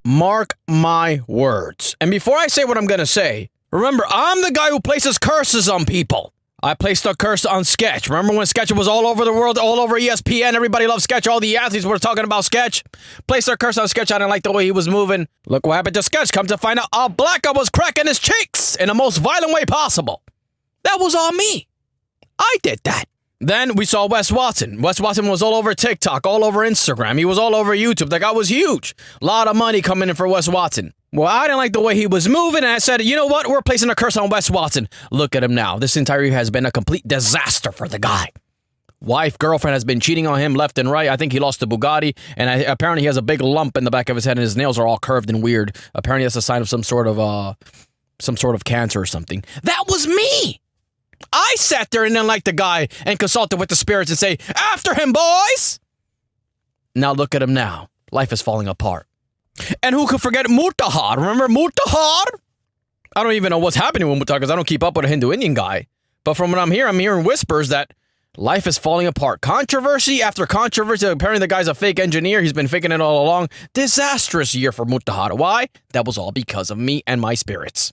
Mark my words. And before I say what I'm going to say, remember, I'm the guy who places curses on people. I placed a curse on Sketch. Remember when Sketch was all over the world, all over ESPN? Everybody loved Sketch. All the athletes were talking about Sketch. Placed a curse on Sketch. I didn't like the way he was moving. Look what happened to Sketch. Come to find out, a black guy was cracking his cheeks in the most violent way possible. That was all me. I did that. Then we saw Wes Watson. Wes Watson was all over TikTok, all over Instagram. He was all over YouTube. That guy was huge. A lot of money coming in for Wes Watson. Well, I didn't like the way he was moving, and I said, you know what? We're placing a curse on Wes Watson. Look at him now. This entire year has been a complete disaster for the guy. Wife, girlfriend has been cheating on him left and right. I think he lost to Bugatti, and apparently he has a big lump in the back of his head, and his nails are all curved and weird. Apparently that's a sign of some sort of cancer or something. That was me. I sat there and didn't like the guy and consulted with the spirits and say, after him, boys! Now look at him now. Life is falling apart. And who could forget Mutahar? Remember Mutahar? I don't even know what's happening with Mutahar because I don't keep up with a Hindu-Indian guy. But from what I'm hearing whispers that life is falling apart. Controversy after controversy. Apparently the guy's a fake engineer. He's been faking it all along. Disastrous year for Mutahar. Why? That was all because of me and my spirits.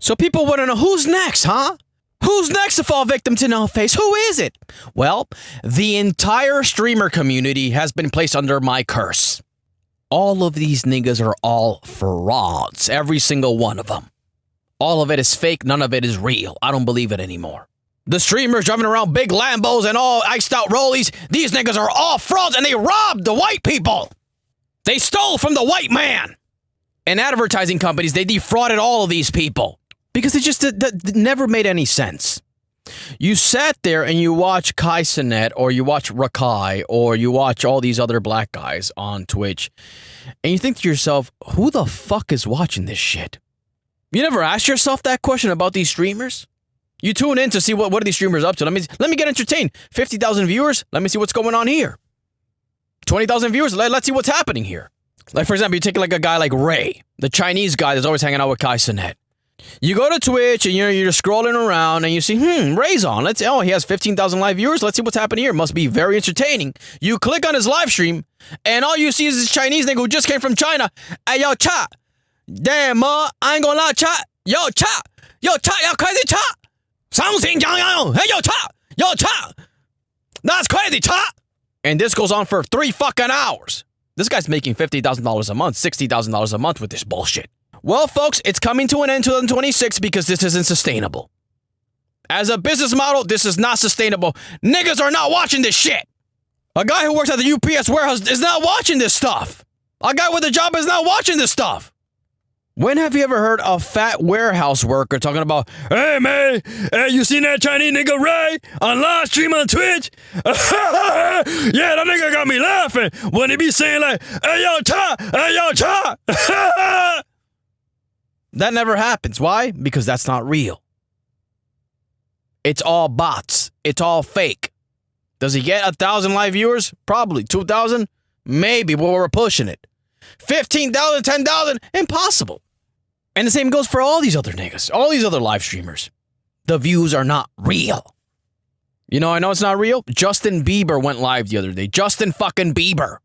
So people want to know, who's next, huh? Who's next to fall victim to no face? Who is it? Well, the entire streamer community has been placed under my curse. All of these niggas are all frauds. Every single one of them. All of it is fake. None of it is real. I don't believe it anymore. The streamers driving around big Lambos and all iced out rollies. These niggas are all frauds and they robbed the white people. They stole from the white man. And advertising companies, they defrauded all of these people. Because it just never made any sense. You sat there and you watch Kai Cenat or you watch Rakai or you watch all these other black guys on Twitch and you think to yourself, who the fuck is watching this shit? You never asked yourself that question about these streamers? You tune in to see what are these streamers up to. Let me get entertained. 50,000 viewers. Let me see what's going on here. 20,000 viewers. Let's see what's happening here. Like, for example, you take like a guy like Ray, the Chinese guy that's always hanging out with Kai Cenat. You go to Twitch and you're just scrolling around and you see, Ray's on. He has 15,000 live viewers. Let's see what's happening here. Must be very entertaining. You click on his live stream and all you see is this Chinese nigga who just came from China. Hey, yo, chat. Damn, I ain't gonna lie, chat. Yo, chat, yo, crazy chat. Something, hey, yo, chat. That's crazy, chat. And this goes on for 3 fucking hours. This guy's making $50,000 a month, $60,000 a month with this bullshit. Well, folks, it's coming to an end in 2026 because this isn't sustainable. As a business model, this is not sustainable. Niggas are not watching this shit. A guy who works at the UPS warehouse is not watching this stuff. A guy with a job is not watching this stuff. When have you ever heard a fat warehouse worker talking about, hey, man, hey, you seen that Chinese nigga Ray on live stream on Twitch? Yeah, that nigga got me laughing when he be saying like, hey, yo, cha. That never happens. Why? Because that's not real. It's all bots. It's all fake. Does he get 1,000 live viewers? Probably. 2,000? Maybe, but we're pushing it. 15,000, 10,000? Impossible. And the same goes for all these other niggas. All these other live streamers. The views are not real. You know, I know it's not real. Justin Bieber went live the other day. Justin fucking Bieber.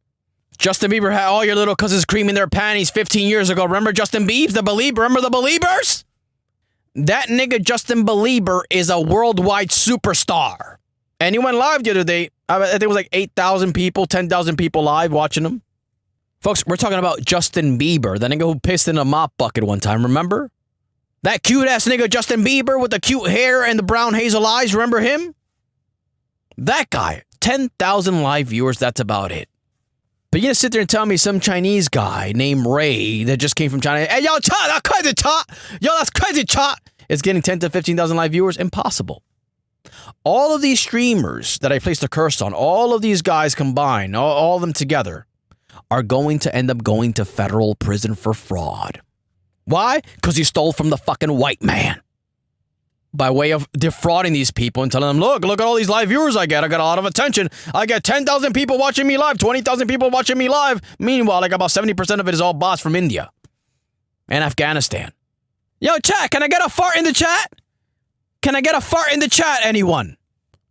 Justin Bieber had all your little cousins creaming their panties 15 years ago. Remember Justin Biebs, the Belieber? Remember the Beliebers? That nigga Justin Belieber is a worldwide superstar. And he went live the other day. I think it was like 8,000 people, 10,000 people live watching him. Folks, we're talking about Justin Bieber, the nigga who pissed in a mop bucket one time, remember? That cute-ass nigga Justin Bieber with the cute hair and the brown hazel eyes, remember him? That guy, 10,000 live viewers, that's about it. But you're gonna sit there and tell me some Chinese guy named Ray that just came from China, hey, yo, cha, that's crazy, cha! Yo, that's crazy, cha! Is getting 10 to 15,000 live viewers? Impossible. All of these streamers that I placed a curse on, all of these guys combined, all of them together, are going to end up going to federal prison for fraud. Why? Because he stole from the fucking white man. By way of defrauding these people and telling them, look at all these live viewers I got a lot of attention. I get 10,000 people watching me live, 20,000 people watching me live. Meanwhile, like about 70% of it is all bots from India and Afghanistan. Yo, chat, can I get a fart in the chat? Can I get a fart in the chat, anyone?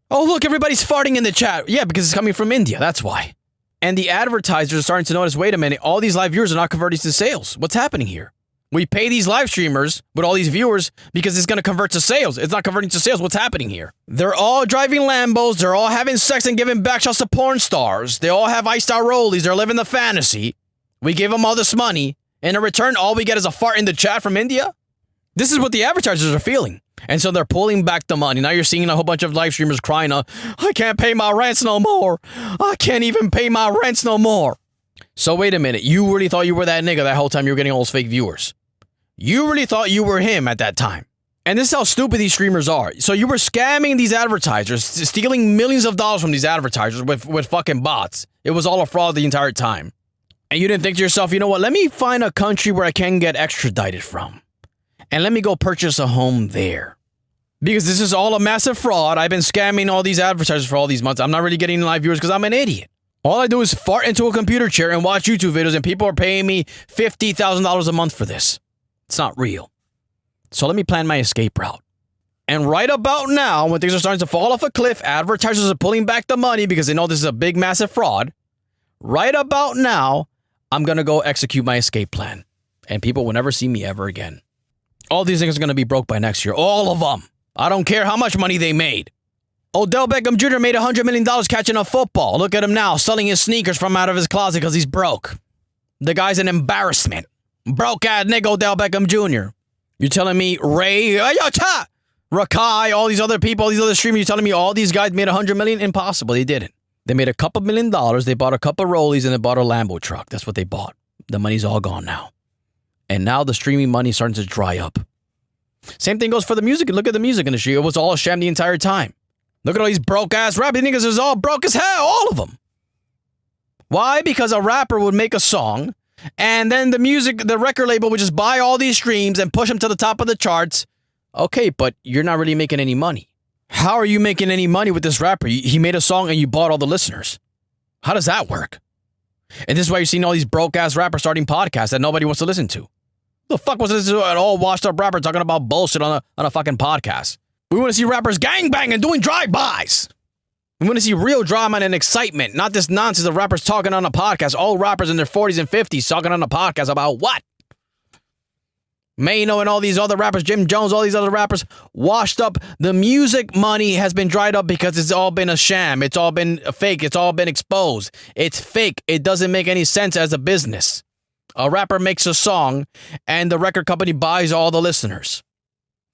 Oh, look, everybody's farting in the chat. Yeah, because it's coming from India, that's why. And the advertisers are starting to notice, wait a minute, all these live viewers are not converting to sales. What's happening here? We pay these live streamers with all these viewers because it's going to convert to sales. It's not converting to sales. What's happening here? They're all driving Lambos. They're all having sex and giving back shots to porn stars. They all have iced out rollies. They're living the fantasy. We give them all this money. And in return, all we get is a fart in the chat from India. This is what the advertisers are feeling. And so they're pulling back the money. Now you're seeing a whole bunch of live streamers crying, I can't pay my rents no more. I can't even pay my rents no more. So wait a minute. You really thought you were that nigga that whole time you were getting all those fake viewers. You really thought you were him at that time. And this is how stupid these streamers are. So you were scamming these advertisers, stealing millions of dollars from these advertisers with fucking bots. It was all a fraud the entire time. And you didn't think to yourself, you know what, let me find a country where I can get extradited from. And let me go purchase a home there. Because this is all a massive fraud. I've been scamming all these advertisers for all these months. I'm not really getting live viewers because I'm an idiot. All I do is fart into a computer chair and watch YouTube videos, and people are paying me $50,000 a month for this. It's not real. So let me plan my escape route. And right about now, when things are starting to fall off a cliff, advertisers are pulling back the money because they know this is a big, massive fraud. Right about now, I'm going to go execute my escape plan. And people will never see me ever again. All these things are going to be broke by next year. All of them. I don't care how much money they made. Odell Beckham Jr. made $100 million catching a football. Look at him now, selling his sneakers from out of his closet because he's broke. The guy's an embarrassment. Broke-ass nigga Odell Beckham Jr. You're telling me Ray, Rakai, all these other people, all these other streamers, you're telling me all these guys made $100 million? Impossible. They didn't. They made a couple $1 million. They bought a couple rollies and they bought a Lambo truck. That's what they bought. The money's all gone now. And now the streaming money is starting to dry up. Same thing goes for the music. Look at the music industry. It was all a sham the entire time. Look at all these broke-ass rapping niggas. It's all broke as hell. All of them. Why? Because a rapper would make a song, and then the record label would just buy all these streams and push them to the top of the charts. Okay, but you're not really making any money. How are you making any money with this rapper? He made a song and you bought all the listeners. How does that work? And this is why you're seeing all these broke-ass rappers starting podcasts that nobody wants to listen to. The fuck was this an all washed up rapper talking about bullshit on a fucking podcast? We want to see rappers gangbanging, doing drive-bys. We want to see real drama and excitement, not this nonsense of rappers talking on a podcast. All rappers in their 40s and 50s talking on a podcast about what? Mano and all these other rappers, Jim Jones, all these other rappers, washed up. The music money has been dried up because it's all been a sham. It's all been fake. It's all been exposed. It's fake. It doesn't make any sense as a business. A rapper makes a song and the record company buys all the listeners.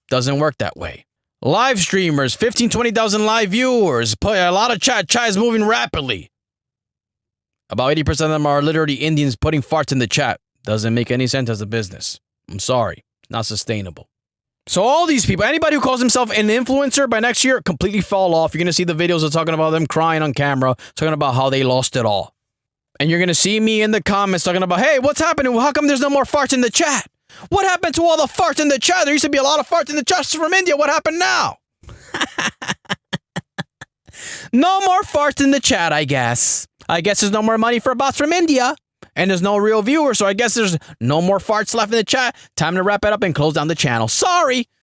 Doesn't work that way. Live streamers, 15, 20,000 live viewers. A lot of chat. Chat is moving rapidly. About 80% of them are literally Indians putting farts in the chat. Doesn't make any sense as a business. I'm sorry. Not sustainable. So all these people, anybody who calls himself an influencer by next year, completely fall off. You're going to see the videos of talking about them crying on camera, talking about how they lost it all. And you're going to see me in the comments talking about, hey, what's happening? How come there's no more farts in the chat? What happened to all the farts in the chat? There used to be a lot of farts in the chat from India. What happened now? No more farts in the chat, I guess. I guess there's no more money for bots from India. And there's no real viewers, so I guess there's no more farts left in the chat. Time to wrap it up and close down the channel. Sorry.